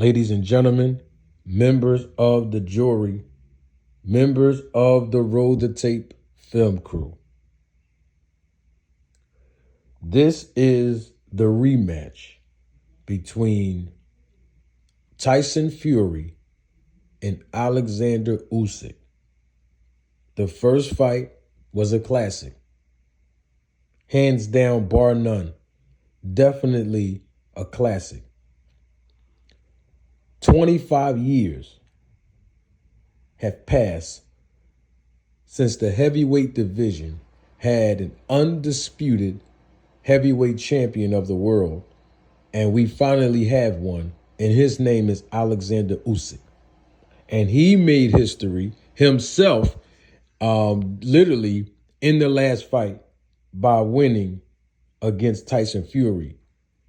ladies and gentlemen, members of the jury, members of the Roll the Tape film crew. This is the rematch between Tyson Fury and Alexander Usyk. The first fight was a classic. Hands down, bar none. Definitely a classic. 25 years have passed since the heavyweight division had an undisputed heavyweight champion of the world, and we finally have one, and his name is Alexander Usyk. And he made history himself, literally in the last fight by winning against Tyson Fury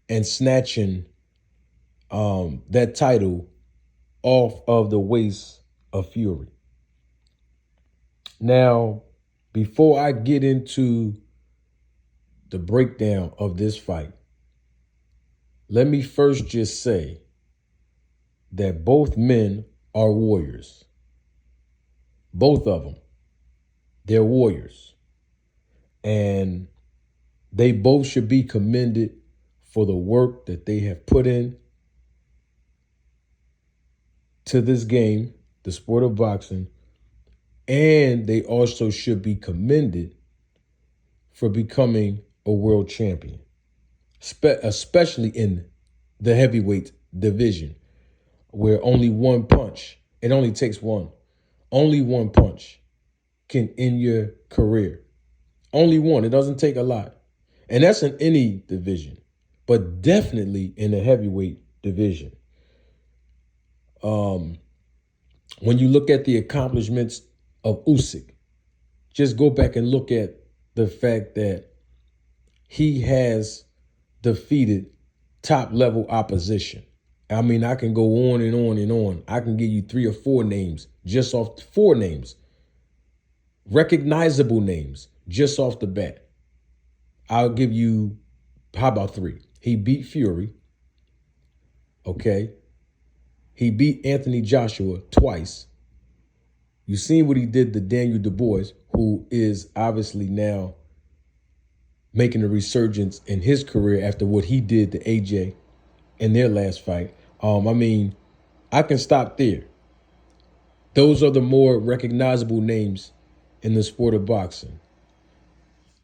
and snatching that title off of the waist of Fury. Now, before I get into the breakdown of this fight, let me first just say that both men are warriors. Both of them. They're warriors. And they both should be commended for the work that they have put in to this game, the sport of boxing, and they also should be commended for becoming a world champion, especially in the heavyweight division, where only one punch, it only takes one, only one punch can end your career. Only one. It doesn't take a lot. And that's in any division, but definitely in the heavyweight division. When you look at the accomplishments of Usyk, just go back and look at the fact that he has defeated top-level opposition. I mean, I can go on and on and on. I can give you 3 or 4 names, just off 4 names, recognizable names, just off the bat. I'll give you, how about 3? He beat Fury, okay? He beat Anthony Joshua twice. You've seen what he did to Daniel Du Bois, who is obviously now making a resurgence in his career after what he did to AJ in their last fight. I mean, I can stop there. Those are the more recognizable names in the sport of boxing.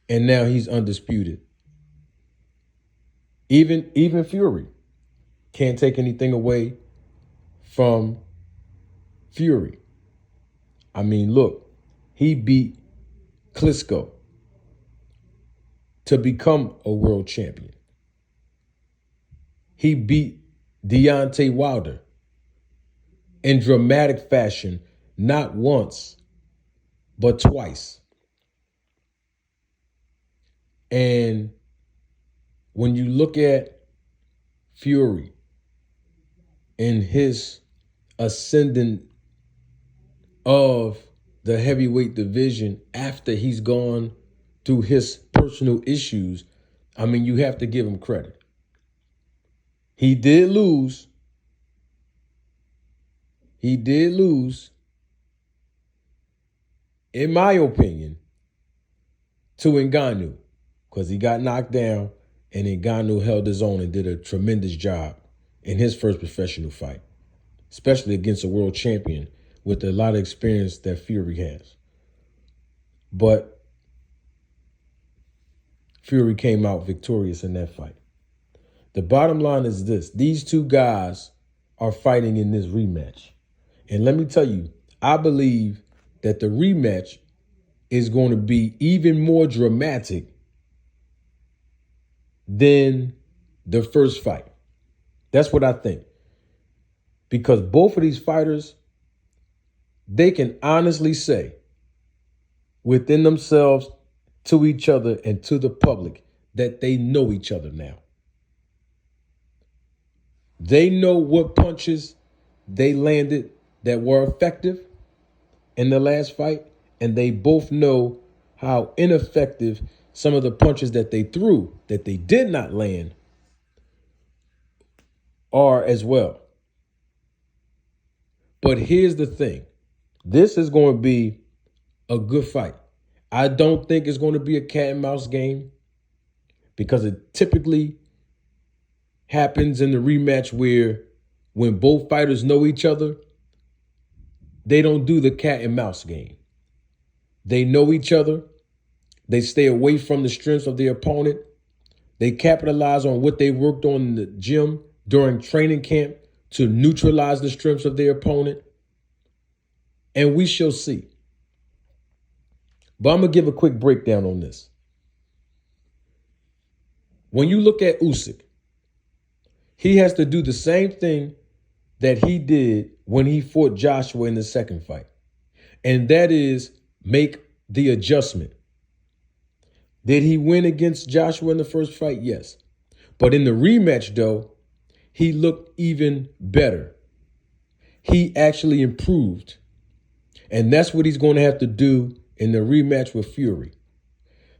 And now he's undisputed. Even Fury can't take anything away from Fury. I mean, look, he beat Klitschko to become a world champion. He beat Deontay Wilder in dramatic fashion, not once, but twice. And when you look at Fury in his ascendant of the heavyweight division after he's gone through his personal issues, I mean, you have to give him credit. He did lose. He did lose, in my opinion, to Ngannou, because he got knocked down and Ngannou held his own and did a tremendous job in his first professional fight, especially against a world champion with a lot of experience that Fury has. But Fury came out victorious in that fight. The bottom line is this. These two guys are fighting in this rematch. And let me tell you, I believe that the rematch is going to be even more dramatic than the first fight. That's what I think. Because both of these fighters, they can honestly say within themselves, to each other and to the public, that they know each other now. They know what punches they landed that were effective in the last fight, and they both know how ineffective some of the punches that they threw, that they did not land, are as well. But here's the thing. This is going to be a good fight. I don't think it's going to be a cat and mouse game because it typically happens in the rematch where when both fighters know each other, they don't do the cat and mouse game. They know each other. They stay away from the strengths of their opponent. They capitalize on what they worked on in the gym during training camp to neutralize the strengths of their opponent. And we shall see. But I'm going to give a quick breakdown on this. When you look at Usyk, he has to do the same thing that he did when he fought Joshua in the second fight. And that is make the adjustment. Did he win against Joshua in the first fight? Yes. But in the rematch, though, he looked even better. He actually improved. And that's what he's going to have to do in the rematch with Fury.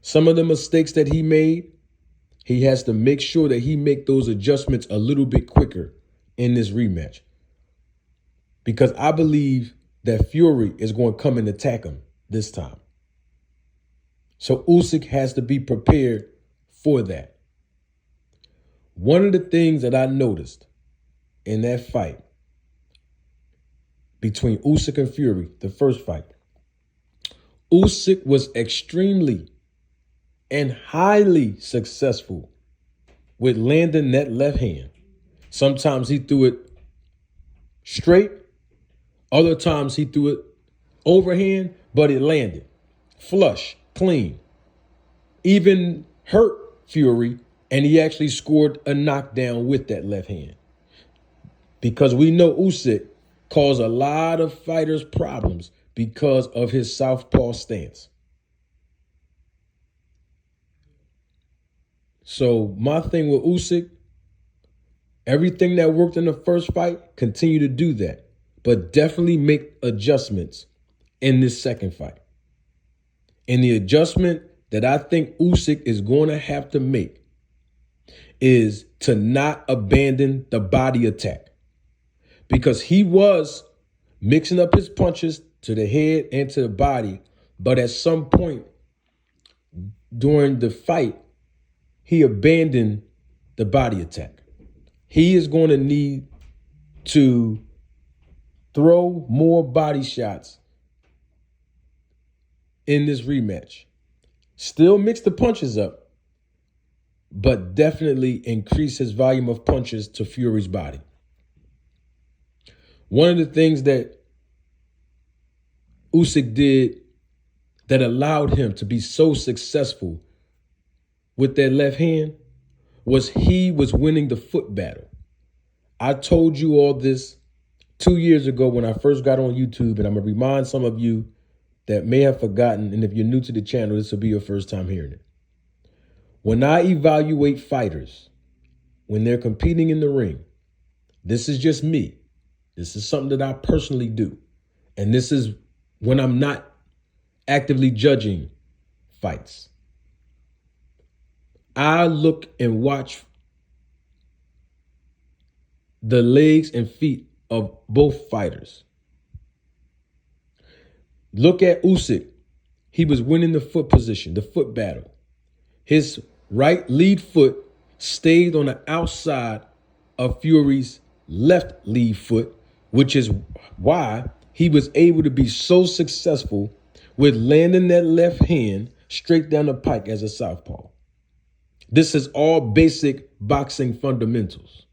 Some of the mistakes that he made, he has to make sure that he make those adjustments a little bit quicker in this rematch. Because I believe that Fury is going to come and attack him this time. So Usyk has to be prepared for that. One of the things that I noticed in that fight between Usyk and Fury, the first fight, Usyk was extremely and highly successful with landing that left hand. Sometimes he threw it straight. Other times he threw it overhand, but it landed. Flush, clean. Even hurt Fury, and he actually scored a knockdown with that left hand. Because we know Usyk caused a lot of fighters problems because of his southpaw stance. So my thing with Usyk, everything that worked in the first fight, continue to do that. But definitely make adjustments in this second fight. And the adjustment that I think Usyk is going to have to make is to not abandon the body attack. Because he was mixing up his punches to the head and to the body. But at some point during the fight, he abandoned the body attack. He is going to need to throw more body shots in this rematch. Still mix the punches up, but definitely increase his volume of punches to Fury's body. One of the things that Usyk did that allowed him to be so successful with that left hand was he was winning the foot battle. I told you all this 2 years ago when I first got on YouTube, and I'm going to remind some of you that may have forgotten, and if you're new to the channel, this will be your first time hearing it. When I evaluate fighters, when they're competing in the ring, this is just me. This is something that I personally do. And this is when I'm not actively judging fights. I look and watch the legs and feet of both fighters. Look at Usyk. He was winning the foot position, the foot battle. His right lead foot stayed on the outside of Fury's left lead foot, which is why he was able to be so successful with landing that left hand straight down the pike as a southpaw. This is all basic boxing fundamentals.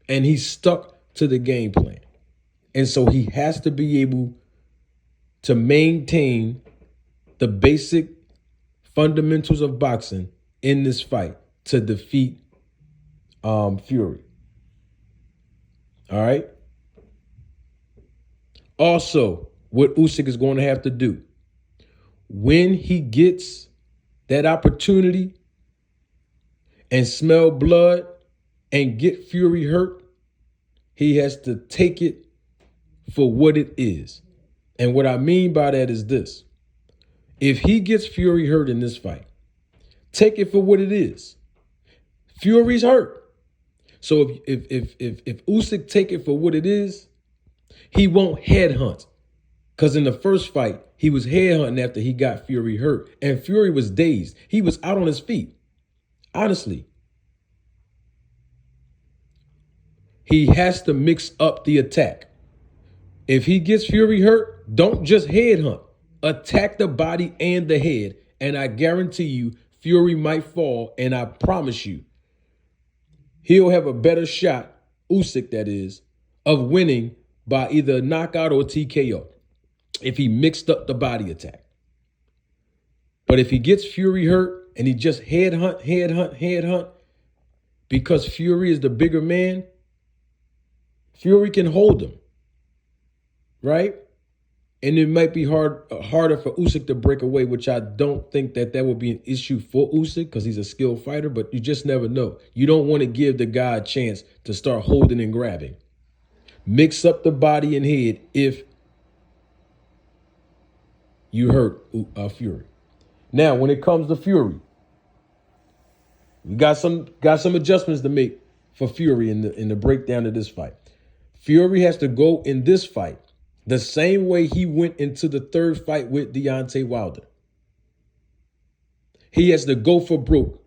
And he stuck to the game plan. And so he has to be able to maintain the basic fundamentals of boxing in this fight to defeat Fury. All right? Also, what Usyk is going to have to do, when he gets that opportunity and smell blood and get Fury hurt, he has to take it for what it is. And what I mean by that is this. If he gets Fury hurt in this fight, take it for what it is. Fury's hurt. So if Usyk take it for what it is, He won't headhunt. Because in the first fight, he was headhunting after he got Fury hurt. And Fury was dazed. He was out on his feet. Honestly. He has to mix up the attack. If he gets Fury hurt, don't just headhunt. Attack the body and the head. And I guarantee you, Fury might fall. And I promise you, he'll have a better shot, Usyk that is, of winning by either knockout or TKO if he mixed up the body attack. But if he gets Fury hurt and he just headhunt, because Fury is the bigger man, Fury can hold him, right? And it might be harder for Usyk to break away, which I don't think that would be an issue for Usyk because he's a skilled fighter, but you just never know. You don't want to give the guy a chance to start holding and grabbing. Mix up the body and head if you hurt Fury. Now, when it comes to Fury, we got some adjustments to make for Fury in the breakdown of this fight. Fury has to go in this fight the same way he went into the third fight with Deontay Wilder. He has to go for broke.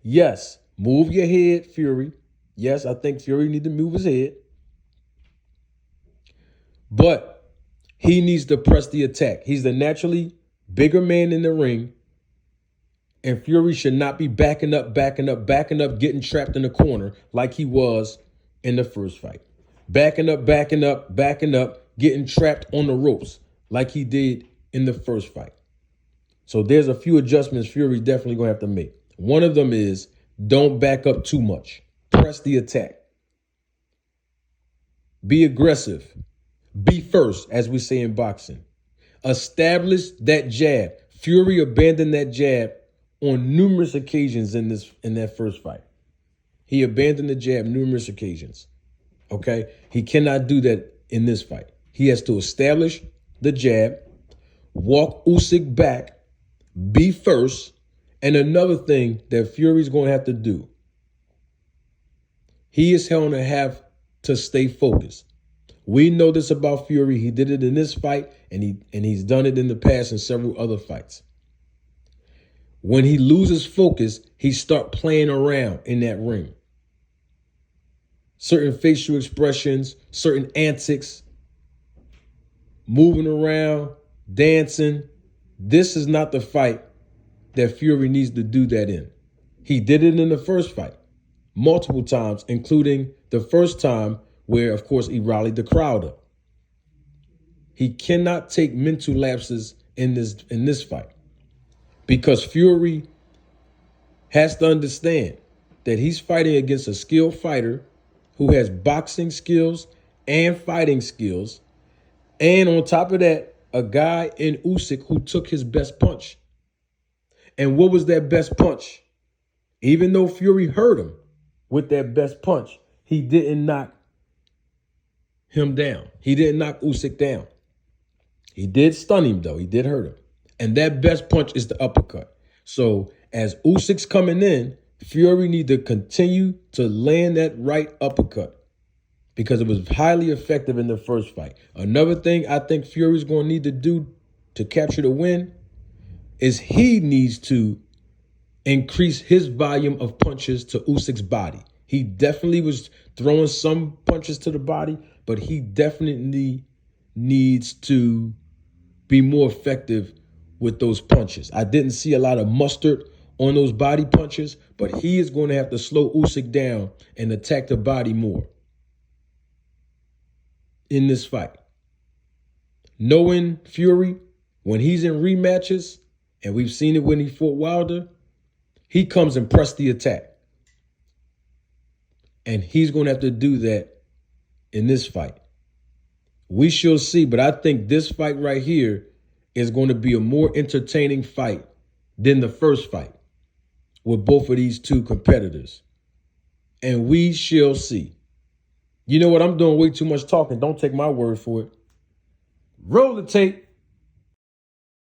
Yes, move your head, Fury. Yes, I think Fury needs to move his head. But he needs to press the attack. He's the naturally bigger man in the ring. And Fury should not be backing up, getting trapped in the corner like he was in the first fight. Backing up, getting trapped on the ropes like he did in the first fight. So there's a few adjustments Fury's definitely going to have to make. One of them is don't back up too much. Press the attack. Be aggressive. Be first, as we say in boxing. Establish that jab. Fury abandoned that jab on numerous occasions in that first fight. He abandoned the jab numerous occasions. Okay? He cannot do that in this fight. He has to establish the jab, walk Usyk back, be first, and another thing that Fury's going to have to do, he is going to have to stay focused. We know this about Fury. He did it in this fight, and he's done it in the past in several other fights. When he loses focus, he starts playing around in that ring. Certain facial expressions, certain antics, moving around, dancing. This is not the fight that Fury needs to do that in. He did it in the first fight multiple times, including the first time where, of course, he rallied the crowd up. He cannot take mental lapses in this fight because Fury has to understand that he's fighting against a skilled fighter who has boxing skills and fighting skills. And on top of that, a guy in Usyk who took his best punch. And what was that best punch? Even though Fury hurt him with that best punch, he didn't knock him down. He didn't knock Usyk down. He did stun him, though. He did hurt him. And that best punch is the uppercut. So as Usyk's coming in, Fury need to continue to land that right uppercut because it was highly effective in the first fight. Another thing I think Fury's going to need to do to capture the win is he needs to increase his volume of punches to Usyk's body. He definitely was throwing some punches to the body, but he definitely needs to be more effective with those punches. I didn't see a lot of mustard on those body punches, but he is going to have to slow Usyk down and attack the body more in this fight. Knowing Fury, when he's in rematches, and we've seen it when he fought Wilder, he comes and press the attack. And he's going to have to do that in this fight. We shall see, but I think this fight right here is going to be a more entertaining fight than the first fight with both of these two competitors. And we shall see. You know what? I'm doing way too much talking. Don't take my word for it. Roll the tape.